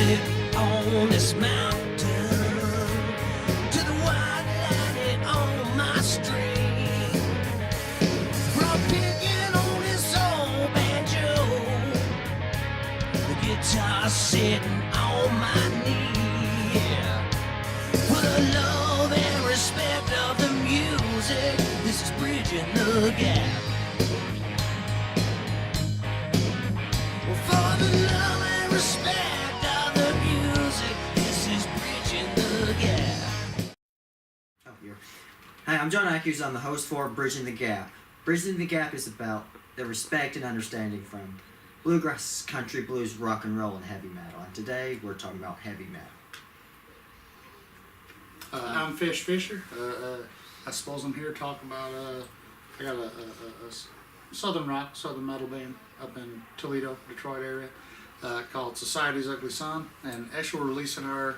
sit on this mountain to the white light on my street. From picking on this old banjo, the guitar sitting on my knee. Yeah. For the love and respect of the music, this is bridging the gap. For the love and respect of the music, this is bridging the gap. Oh, here. Hi, I'm John Akyuz. I'm the host for Bridging the Gap. Bridging the Gap is about the respect and understanding from bluegrass, country, blues, rock and roll, and heavy metal. And today we're talking about heavy metal. I'm Fish Fisher. I suppose I'm here talking about, I got a southern rock, southern metal band up in Toledo, Detroit area, called Society's Ugly Son. And actually we're releasing our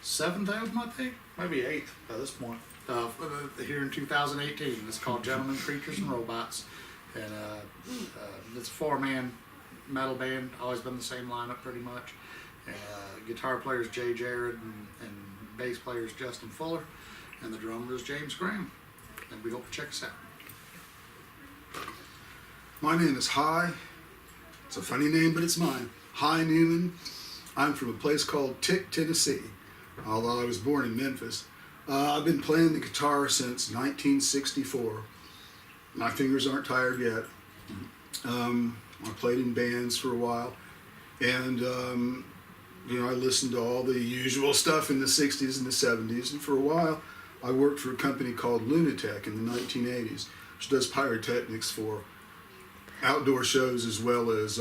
7th album, I think, maybe 8th by this point, here in 2018. It's called Gentlemen, Creatures, and Robots. And it's a 4-man metal band, always been the same lineup pretty much. And guitar players Jay Jarrett and bass players Justin Fuller, and the drummer is James Graham. And we hope to check us out. My name is Hi. It's a funny name, but it's mine. Hi Newman. I'm from a place called Tick, Tennessee, although I was born in Memphis. I've been playing the guitar since 1964. My fingers aren't tired yet. I played in bands for a while, and you know, I listened to all the usual stuff in the 60s and the 70s, and for a while I worked for a company called Lunatech in the 1980s, which does pyrotechnics for outdoor shows as well as,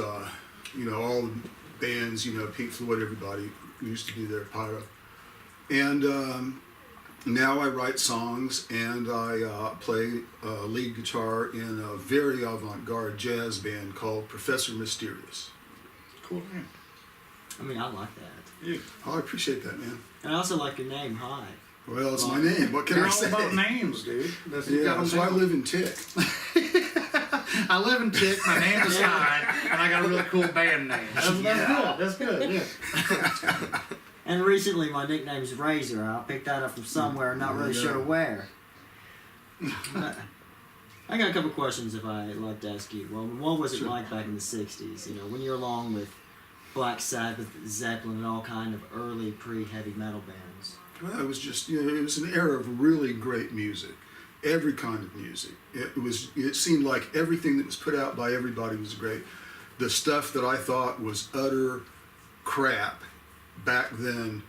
you know, all the bands, you know, Pink Floyd, everybody used to do their pyro. And now I write songs, and I play lead guitar in a very avant-garde jazz band called Professor Mysterious. Cool name. I mean, I like that. Yeah. Oh, I appreciate that, man. And I also like your name, Hi. Well, it's my name. What can They're I all say? about names, dude. Yeah, so I live in Tick. I live in Tick, my name is Hi, and I got a really cool band name. That's cool. That's good, yeah. And recently my nickname's Razor. I picked that up from somewhere, not really sure where. I got a couple questions if I'd like to ask you. Well, what was it like back in the 60s, you know, when you're along with Black Sabbath, Zeppelin, and all kind of early pre-heavy metal bands? Well, it was just, you know, it was an era of really great music. Every kind of music. It seemed like everything that was put out by everybody was great. The stuff that I thought was utter crap back then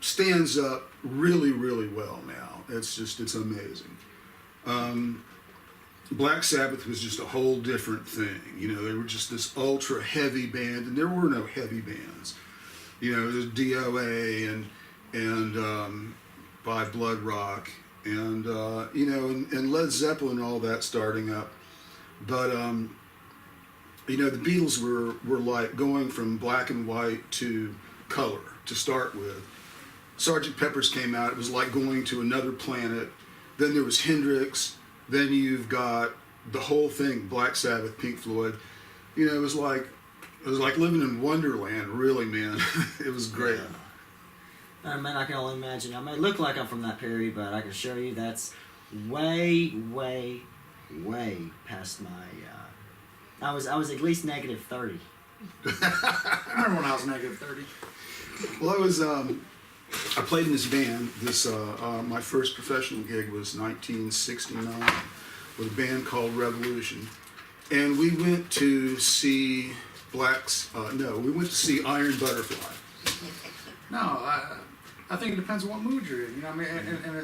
stands up really, really well now. It's amazing. Black Sabbath was just a whole different thing. You know, they were just this ultra heavy band, and there were no heavy bands. You know, there's DOA and By Blood Rock, and you know, and Led Zeppelin and all that starting up. But you know, the Beatles were like going from black and white to color to start with. Sgt. Pepper's came out, it was like going to another planet. Then there was Hendrix, then you've got the whole thing, Black Sabbath, Pink Floyd. You know, it was like living in Wonderland, really, man. It was great. Man, I can only imagine. I may look like I'm from that period, but I can assure you that's way, way, way past my. I was at least negative 30. I remember when I was negative 30. Well, I played in this band. My first professional gig was 1969 with a band called Revolution, and we went to see we went to see Iron Butterfly. No, I think it depends on what mood you're in. You know what I mean? And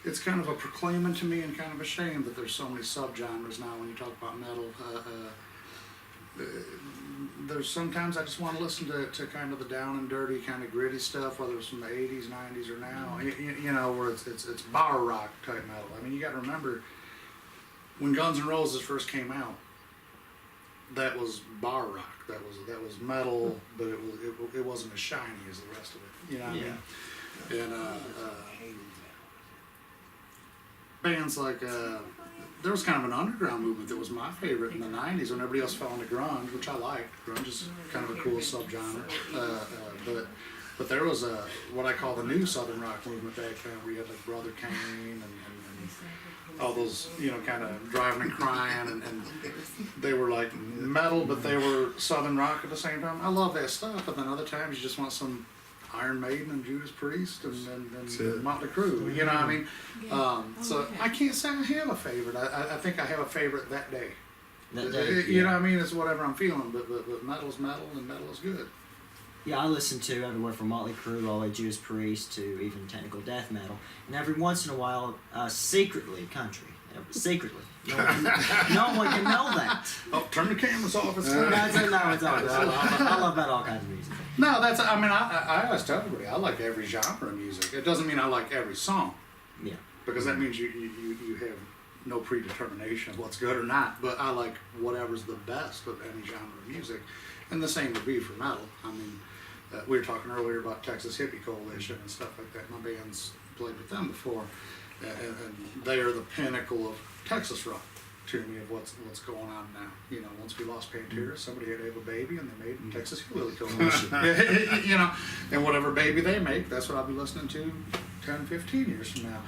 it's kind of a proclaiming to me and kind of a shame that there's so many subgenres now when you talk about metal. There's sometimes I just want to listen to kind of the down and dirty, kind of gritty stuff, whether it's from the 80s, 90s, or now. You know, where it's bar rock type metal. I mean, you got to remember when Guns N' Roses first came out, that was bar rock. That was metal, but it wasn't as shiny as the rest of it. You know what I mean? And bands like there was kind of an underground movement that was my favorite in the '90s when everybody else fell into grunge, which I liked. Grunge is kind of a cool subgenre, but there was what I call the new Southern rock movement back then, where you had like Brother Kane and all those, you know, kind of driving and crying, and they were like metal, but they were Southern rock at the same time. I love that stuff, but then other times you just want some Iron Maiden and Judas Priest and Motley Crue, you know what I mean? So I can't say I have a favorite. I think I have a favorite that day. That day, You know what I mean? It's whatever I'm feeling, but metal's metal and metal is good. Yeah, I listen to everywhere from Motley Crue all the way Judas Priest to even technical death metal, and every once in a while, secretly country. Secretly, no one can know that. Oh, turn the cameras off. It's No, it's all good. I love about all kinds of music. No, that's. I mean, I always tell everybody I like every genre of music. It doesn't mean I like every song. Yeah. Because that means you have no predetermination of what's good or not. But I like whatever's the best of any genre of music, and the same would be for metal. I mean, we were talking earlier about Texas Hippie Coalition and stuff like that. My band's played with them before, and they are the pinnacle of Texas rock to me of what's going on now. You know, once we lost Pantera, somebody had to have a baby, and they made Texas Hillbilly Coalition. You know, and whatever baby they make, that's what I'll be listening to 10, 15 years from now.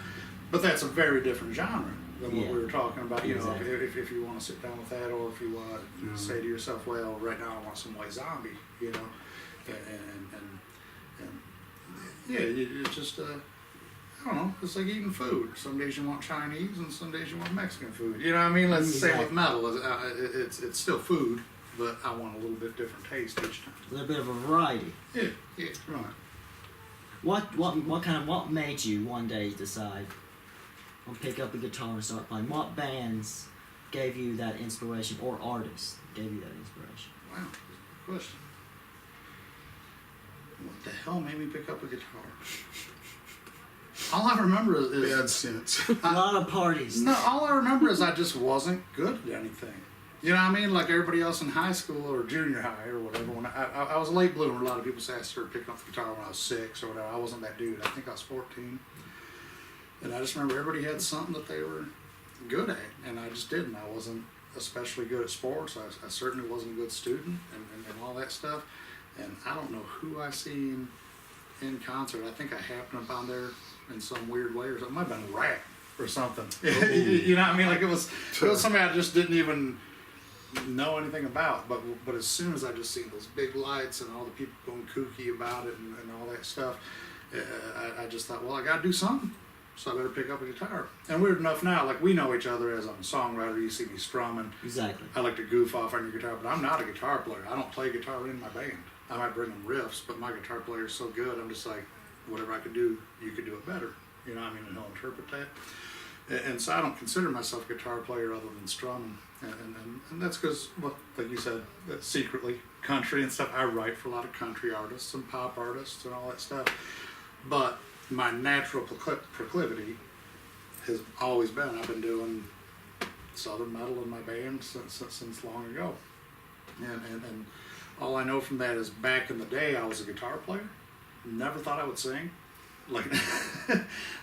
But that's a very different genre than what we were talking about. You know, if you want to sit down with that, or if you want to say to yourself, well, right now I want some White Zombie, you know, and yeah, it's just I don't know. It's like eating food. Some days you want Chinese, and some days you want Mexican food. You know what I mean? Let's say with metal, it's still food, but I want a little bit different taste each time. A little bit of a variety. Yeah, right. What made you one day decide, I'll pick up a guitar and start playing? What bands gave you that inspiration, or artists gave you that inspiration? Wow, good question. What the hell made me pick up a guitar? All I remember is Bad sense. A lot of parties. No, all I remember is I just wasn't good at anything. You know what I mean? Like everybody else in high school or junior high or whatever. When I was a late bloomer. A lot of people say I started picking up the guitar when I was 6 or whatever. I wasn't that dude. I think I was 14. And I just remember everybody had something that they were good at, and I just didn't. I wasn't especially good at sports. I certainly wasn't a good student and all that stuff. And I don't know who I seen in concert. I think I happened upon there in some weird way, or something. It might have been a rat or something. You know what I mean? Like it was somebody I just didn't even know anything about. But as soon as I just seen those big lights and all the people going kooky about it and all that stuff, I just thought, well, I got to do something. So I better pick up a guitar. And weird enough now, like we know each other as I'm a songwriter. You see me strumming. Exactly. I like to goof off on your guitar, but I'm not a guitar player. I don't play guitar in my band. I might bring them riffs, but my guitar player is so good, I'm just like, whatever I could do, you could do it better. You know what I mean? And he'll interpret that. And so I don't consider myself a guitar player other than strumming. And that's because, well, like you said, secretly, country and stuff. I write for a lot of country artists and pop artists and all that stuff. But my natural proclivity has always been, I've been doing Southern metal in my band since long ago. And all I know from that is back in the day, I was a guitar player. Never thought I would sing. Like,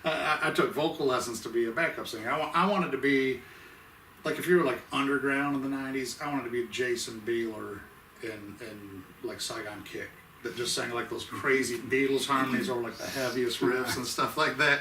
I took vocal lessons to be a backup singer. I wanted to be, like, if you were like underground in the 90s, I wanted to be Jason Bieler in like Saigon Kick, that just sang like those crazy Beatles harmonies or like the heaviest riffs and stuff like that.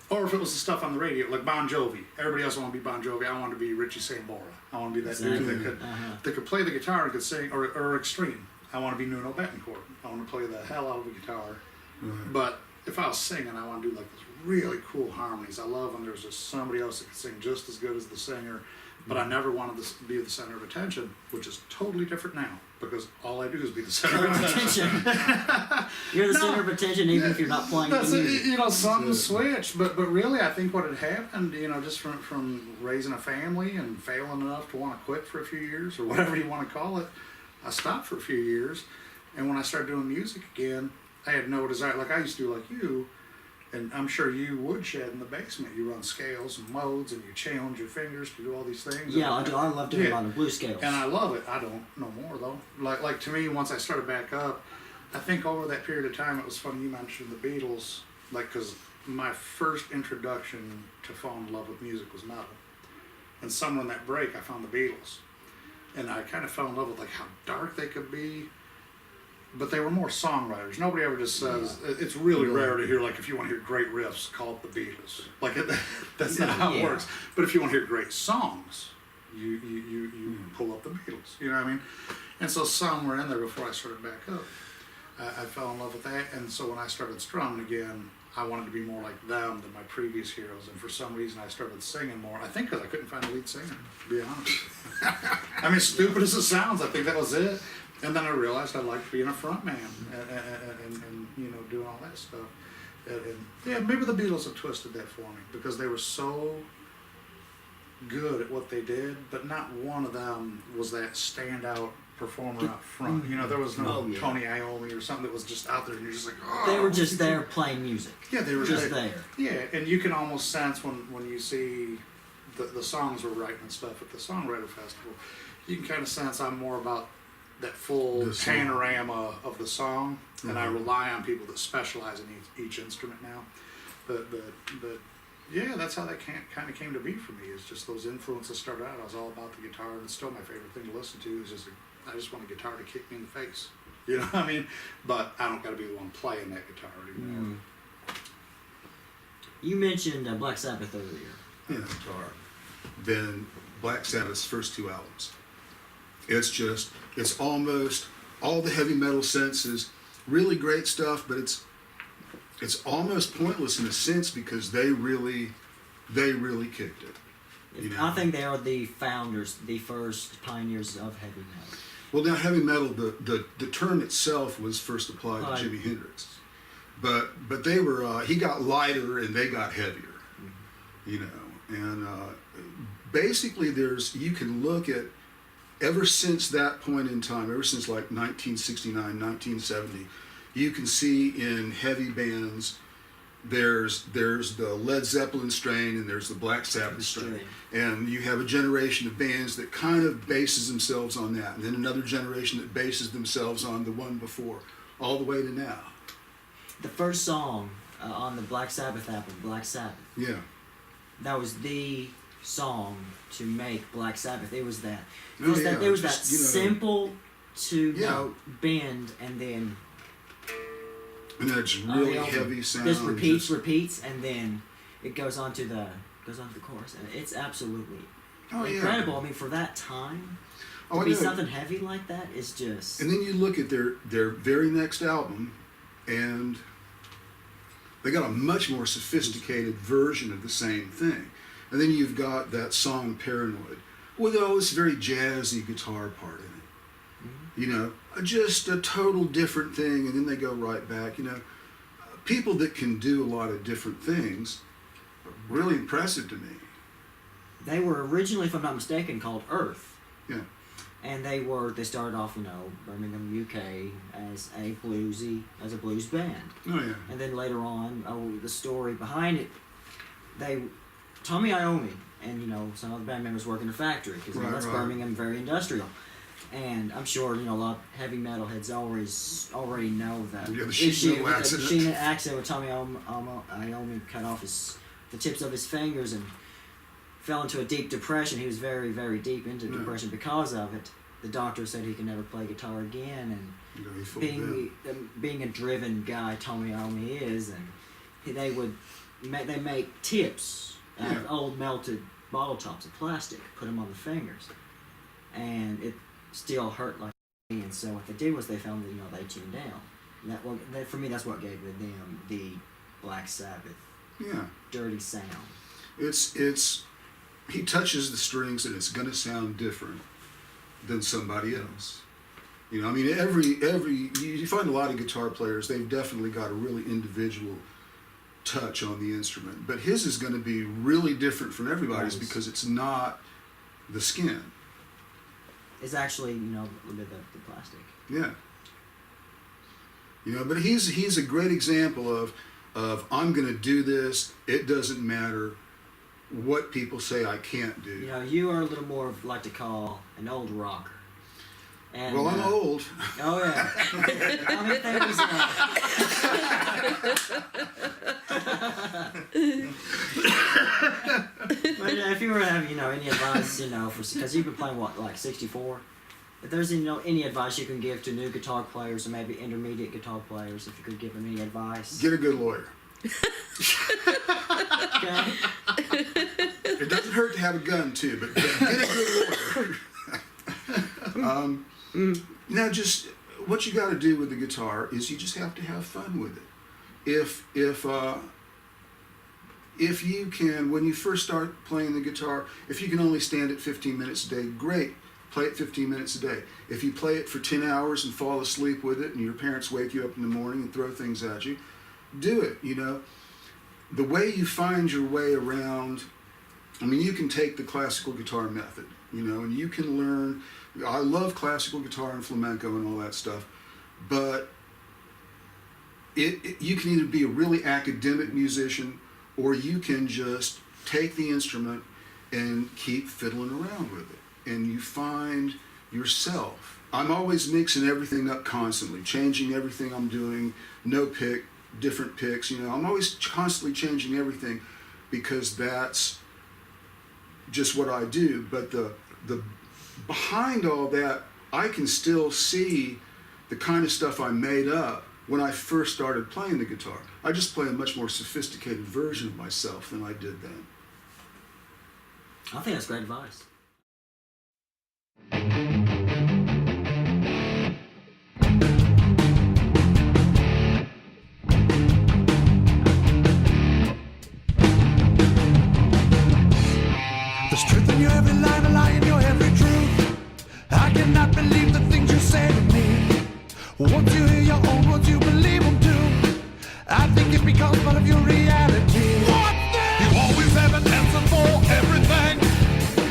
Or if it was the stuff on the radio, like Bon Jovi. Everybody else wanted to be Bon Jovi. I wanted to be Richie Sambora. I want to be that dude that could play the guitar and could sing, or Extreme. I want to be Nuno Betancourt. I want to play the hell out of the guitar. Mm-hmm. But if I was singing, I want to do like those really cool harmonies. I love when there's just somebody else that can sing just as good as the singer. But I never wanted to be the center of attention, which is totally different now, because all I do is be the center of attention. You're the center of attention even if you're not playing the music. You know, something switched. But really, I think what had happened, you know, just from raising a family and failing enough to want to quit for a few years, or whatever you want to call it, I stopped for a few years. And when I started doing music again, I had no desire. Like I used to do like you, and I'm sure you woodshed in the basement. You run scales and modes, and you challenge your fingers to do all these things. Yeah, I do. I love doing a lot of blue scales. And I love it. I don't know more though. Like to me, once I started back up, I think over that period of time, it was funny you mentioned the Beatles. Like, because my first introduction to fall in love with music was metal. And somewhere in that break, I found the Beatles. And I kind of fell in love with like how dark they could be. But they were more songwriters. Nobody ever just says, it's really rare to hear, like, if you want to hear great riffs, call it the Beatles. Like, that's not how it works. But if you want to hear great songs, you pull up the Beatles. You know what I mean? And so somewhere in there before I started back up, I fell in love with that. And so when I started strumming again, I wanted to be more like them than my previous heroes. And for some reason, I started singing more. I think because I couldn't find a lead singer, to be honest. I mean, stupid as it sounds, I think that was it. And then I realized I liked being a front man and you know, doing all that stuff. And yeah, maybe the Beatles have twisted that for me because they were so good at what they did, but not one of them was that standout performer up front. You know, there was no Tony Iommi or something that was just out there and you're just like, oh. They were just there playing music. Yeah, they were just there. Yeah, and you can almost sense when you see the songs we're writing and stuff at the Songwriter Festival, you can kind of sense I'm more about that full panorama of the song, and I rely on people that specialize in each instrument now. But yeah, that's how that kind of came to be for me. Is just those influences started out. I was all about the guitar, and it's still my favorite thing to listen to. Is just I just want a guitar to kick me in the face. You know what I mean? But I don't got to be the one playing that guitar anymore. You mentioned Black Sabbath earlier. Yeah. Guitar. Then Black Sabbath's first two albums. It's almost all the heavy metal senses, really great stuff, but it's almost pointless in a sense because they really kicked it. You know? I think they are the founders, the first pioneers of heavy metal. Well, now heavy metal, the term itself was first applied to Jimi Hendrix, but they were he got lighter and they got heavier, you know, and basically you can look at. Ever since that point in time, ever since like 1969, 1970, you can see in heavy bands, there's the Led Zeppelin strain and there's the Black Sabbath strain. And you have a generation of bands that kind of bases themselves on that. And then another generation that bases themselves on the one before, all the way to now. The first song on the Black Sabbath album, Black Sabbath. Yeah. That was the song to make Black Sabbath. It was that. It Oh, was yeah, that. There was just, that you know, simple to Yeah. note bend, and then And that's really heavy sound. Just repeats, and then it goes on to the chorus, and it's absolutely incredible. I mean, for that time, to be something heavy like that is just. And then you look at their very next album, and they got a much more sophisticated version of the same thing. And then you've got that song Paranoid with all this very jazzy guitar part in it. You know, just a total different thing. And then they go right back. You know, people that can do a lot of different things are really impressive to me. They were originally, if I'm not mistaken, called Earth. Yeah. And they started off, you know, Birmingham, UK, as a blues band. Oh yeah. And then later on, the story behind it, Tommy Iommi and, you know, some other band members work in a factory, because that's Birmingham, very industrial. And I'm sure, you know, a lot of heavy metal heads already know that. Yeah, the sheet metal accident. The sheet metal accident where Tommy Iommi cut off the tips of his fingers and fell into a deep depression. He was very, very deep into depression because of it. The doctor said he could never play guitar again, and being a driven guy, Tommy Iommi is, and they make tips out of old melted bottle tops of plastic, put them on the fingers, and it still hurt like. And so what they did was they found that, you know, they tuned down. And for me, that's what gave them the Black Sabbath dirty sound. It's he touches the strings and it's gonna sound different than somebody else. You know, I mean, you find a lot of guitar players, they've definitely got a really individual touch on the instrument, but his is going to be really different from everybody's because it's not the skin. It's actually, you know, the plastic. Yeah. You know, but he's a great example of I'm going to do this. It doesn't matter what people say I can't do. You know, you are a little more of like to call an old rocker. And, Well, I'm old. Oh yeah. How many things? But if you were to have, any advice, because you've been playing like 64. If there's any advice you can give to new guitar players or maybe intermediate guitar players, if you could give them any advice. Get a good lawyer. Okay. It doesn't hurt to have a gun too, but get a good lawyer. Now, just what you got to do with the guitar is you just have to have fun with it. If you can, when you first start playing the guitar, if you can only stand it 15 minutes a day, great. Play it 15 minutes a day. If you play it for 10 hours and fall asleep with it and your parents wake you up in the morning and throw things at you, do it, The way you find your way around, you can take the classical guitar method, and you can learn. I love classical guitar and flamenco and all that stuff, but you can either be a really academic musician or you can just take the instrument and keep fiddling around with it. And you find yourself. I'm always mixing everything up constantly, changing everything I'm doing, no pick, different picks, I'm always constantly changing everything because that's just what I do. But the behind all that, I can still see the kind of stuff I made up when I first started playing the guitar. I just play a much more sophisticated version of myself than I did then. I think that's great advice. There's truth in your every line, a lie in your every truth. I cannot believe the things you say to me. Once you hear your own words, you believe them too. I think it becomes part of your reality. What then? You always have an answer for everything.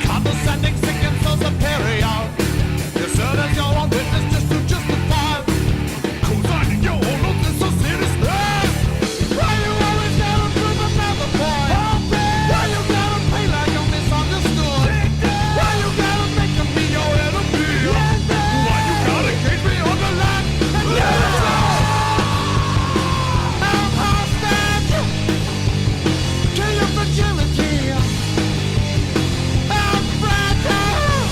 Condescending, sick and so superior. You serve as your own witness just to justify. Co-signing your own notes is so sinister. Why you always gotta prove another point? Why you gotta play like you're misunderstood? Why you gotta make me your enemy? Why you gotta cage me on the line? I'm hostage to your fragility. I'm fragile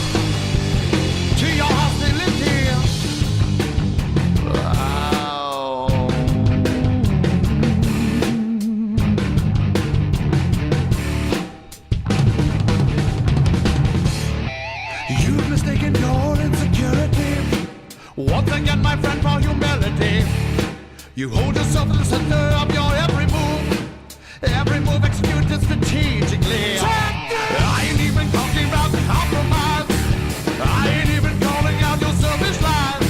to your hostility. You've mistaken your insecurity. Once again, my friend, for humility. You hold yourself in the center of your every move executed strategically. I ain't even talking about compromise. I ain't even calling out your selfish lies.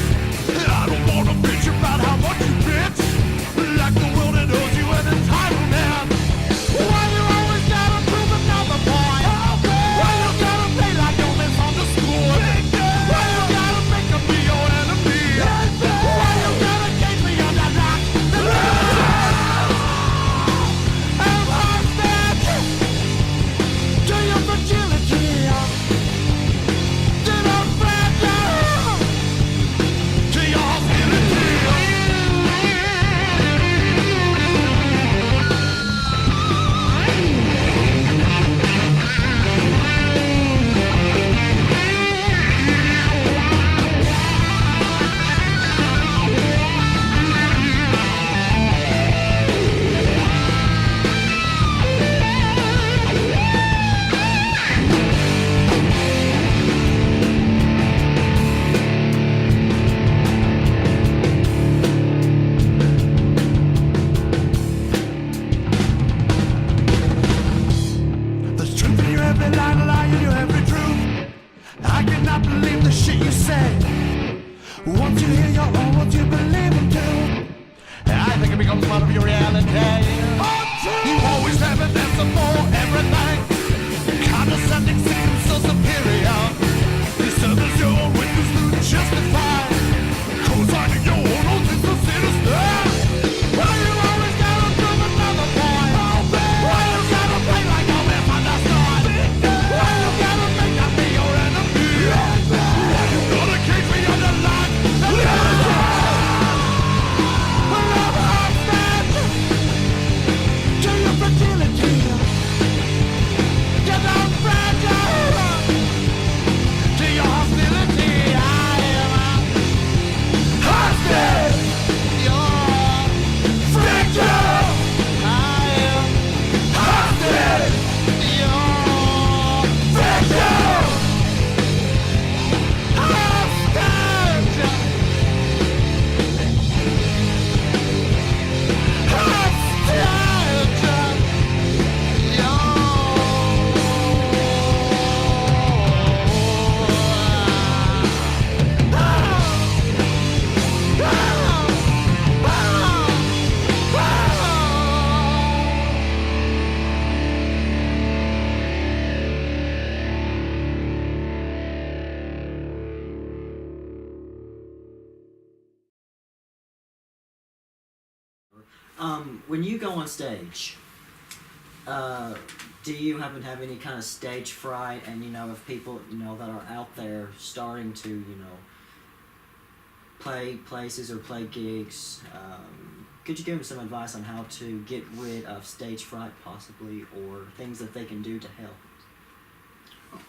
I don't wanna bitch about how much you bitch, like the world that owes you an entitlement. Why you always gotta prove another point? Why you gotta play like you're misunderstood? Why you gotta make me your enemy? Why you gotta cage me under lock? I'm hostage to your fragility. Then I'm fragile to your hostility. There's truth in your every line, a lie in your every truth. I cannot believe the shit you say. Once you hear your own words, you believe them too. I think it becomes part of your reality. You always have an answer for everything. Condescending, sick and so superior. You serve as your own witness to justify. Co-signing your own oath is so sinister. Why you always gotta prove another point? Why you gotta play like you're misunderstood? Why you gotta make me your enemy? Why you gotta cage me under When you go on stage, do you happen to have any kind of stage fright? And if people that are out there starting to play places or play gigs, could you give them some advice on how to get rid of stage fright, possibly, or things that they can do to help? Oh,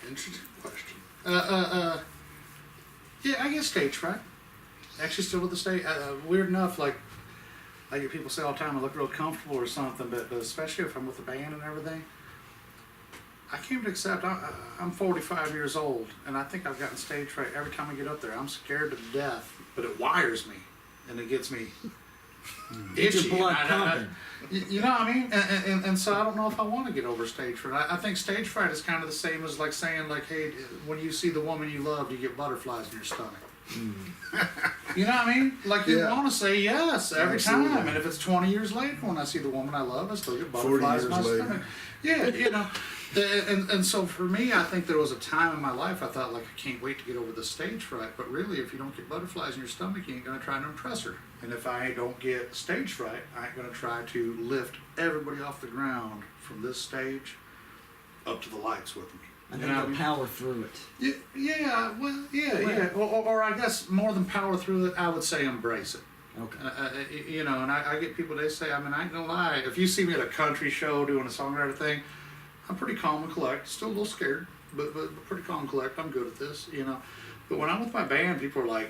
interesting question. Yeah, I get stage fright. Actually, still with the stage. Weird enough, like I get people say all the time, I look real comfortable or something, but especially if I'm with the band and everything, I came to accept I'm 45 years old, and I think I've gotten stage fright every time I get up there. I'm scared to death, but it wires me, and it gets me itchy. Your blood pumping. You know what I mean? And so I don't know if I want to get over stage fright. I think stage fright is kind of the same as like saying like, hey, when you see the woman you love, you get butterflies in your stomach. You know what I mean? Like you want to say yes every time, and if it's 20 years later when I see the woman I love, I still get butterflies in my stomach. Yeah, and so for me, I think there was a time in my life I thought like I can't wait to get over the stage fright. But really, if you don't get butterflies in your stomach, you ain't gonna try to impress her. And if I don't get stage fright, I ain't gonna try to lift everybody off the ground from this stage up to the lights with me. And then you'll power through it. Yeah. Or I guess more than power through it, I would say embrace it. Okay. And I get people, they say, I mean, I ain't gonna lie, if you see me at a country show doing a songwriter thing, I'm pretty calm and collect, still a little scared, but pretty calm and collect, I'm good at this, But when I'm with my band, people are like,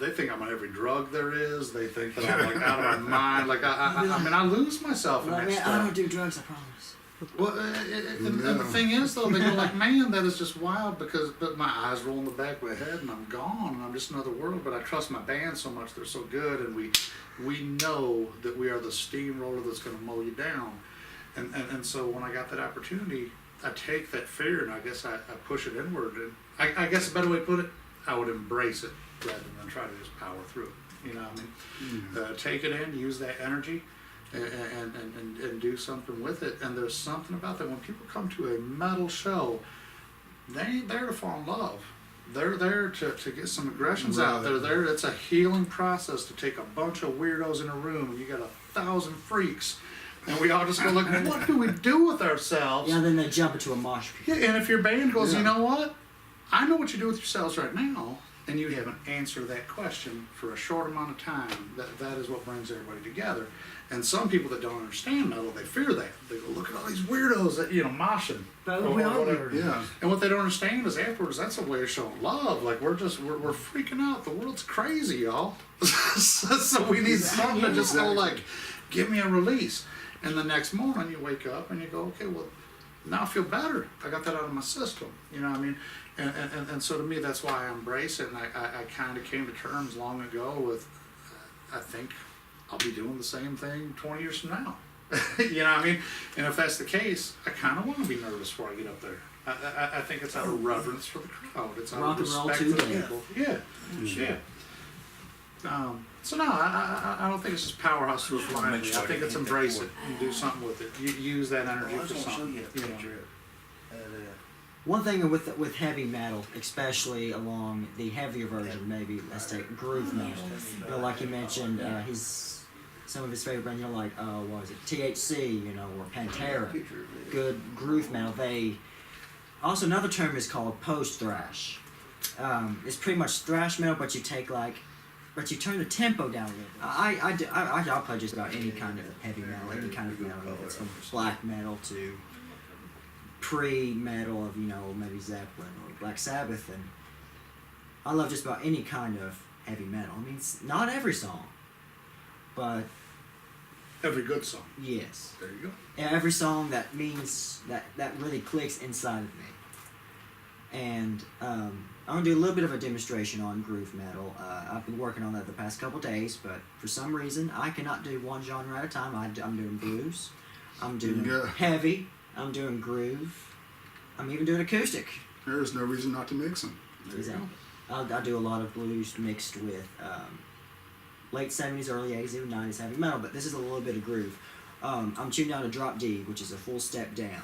they think I'm on every drug there is, they think that I'm like out of my mind, like I mean, I lose myself in that stuff. I don't do drugs, I promise. Well, and the thing is, though, they go like, man, that is just wild but my eyes roll in the back of my head and I'm gone and I'm just in another world. But I trust my band so much; they're so good, and we know that we are the steamroller that's going to mow you down. And so when I got that opportunity, I take that fear and I guess I push it inward. And I guess a better way to put it, I would embrace it rather than try to just power through it. You know what I mean? Take it in, use that energy. And do something with it. And there's something about that when people come to a metal show, they ain't there to fall in love. They're there to get some aggressions out. They're there. It's a healing process to take a bunch of weirdos in a room. You got 1,000 freaks, and we all just go like, what do we do with ourselves? Yeah, then they jump into a mosh pit. Yeah, and if your band goes, you know what? I know what you do with yourselves right now, and you haven't answered that question for a short amount of time. That is what brings everybody together. And some people that don't understand metal, they fear that. They go, look at all these weirdos that, moshing. But we are weirdos. Yeah. And what they don't understand is afterwards, that's a way of showing love. Like, we're freaking out. The world's crazy, y'all. So we need something to just go like, give me a release. And the next morning you wake up and you go, okay, well, now I feel better. I got that out of my system. You know what I mean? And so to me, that's why I embrace it. And I kind of came to terms long ago with, I think I'll be doing the same thing 20 years from now. You know what I mean? And if that's the case, I kind of want to be nervous before I get up there. I think it's out of reverence for the crowd. It's out of respect for the people. Yeah. So no, I don't think it's just powerhouse through blindly. I think it's embrace it and do something with it. Use that energy for something. One thing with heavy metal, especially along the heavier version, maybe let's take groove metal. Like you mentioned, some of his favorite bands, like what was it, THC, or Pantera, good groove metal. They also, another term is called post thrash. It's pretty much thrash metal, but you turn the tempo down a little bit. I'll play just about any kind of heavy metal, any kind of metal. It's from black metal to pre-metal of maybe Zeppelin or Black Sabbath, and I love just about any kind of heavy metal. I mean, it's not every song, but every good song. Yes. There you go. Every song that means that really clicks inside of me. And I'm gonna do a little bit of a demonstration on groove metal. I've been working on that the past couple days, but for some reason I cannot do one genre at a time. I'm doing blues, I'm doing heavy, I'm doing groove, I'm even doing acoustic. There is no reason not to mix them. Exactly. I do a lot of blues mixed with late 70s, early 80s, even 90s heavy metal, but this is a little bit of groove. I'm tuned down to drop D, which is a full step down.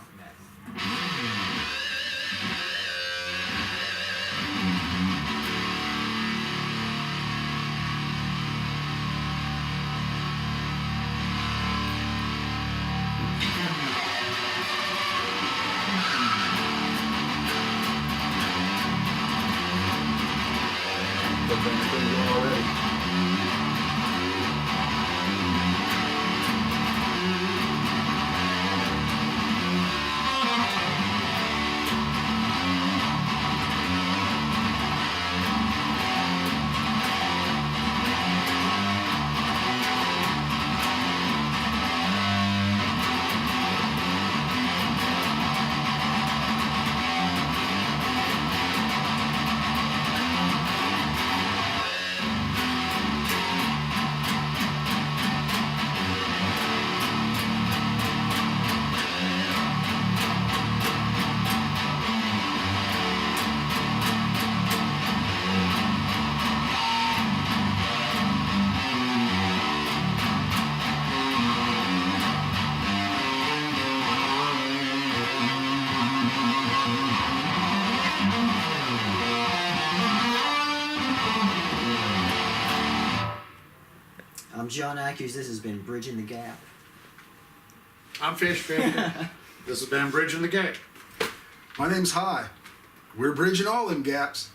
But then things are already. I'm John Akyuz. This has been Bridging the Gap. I'm Fish Fisher. This has been Bridging the Gap. My name's Hi. We're bridging all them gaps.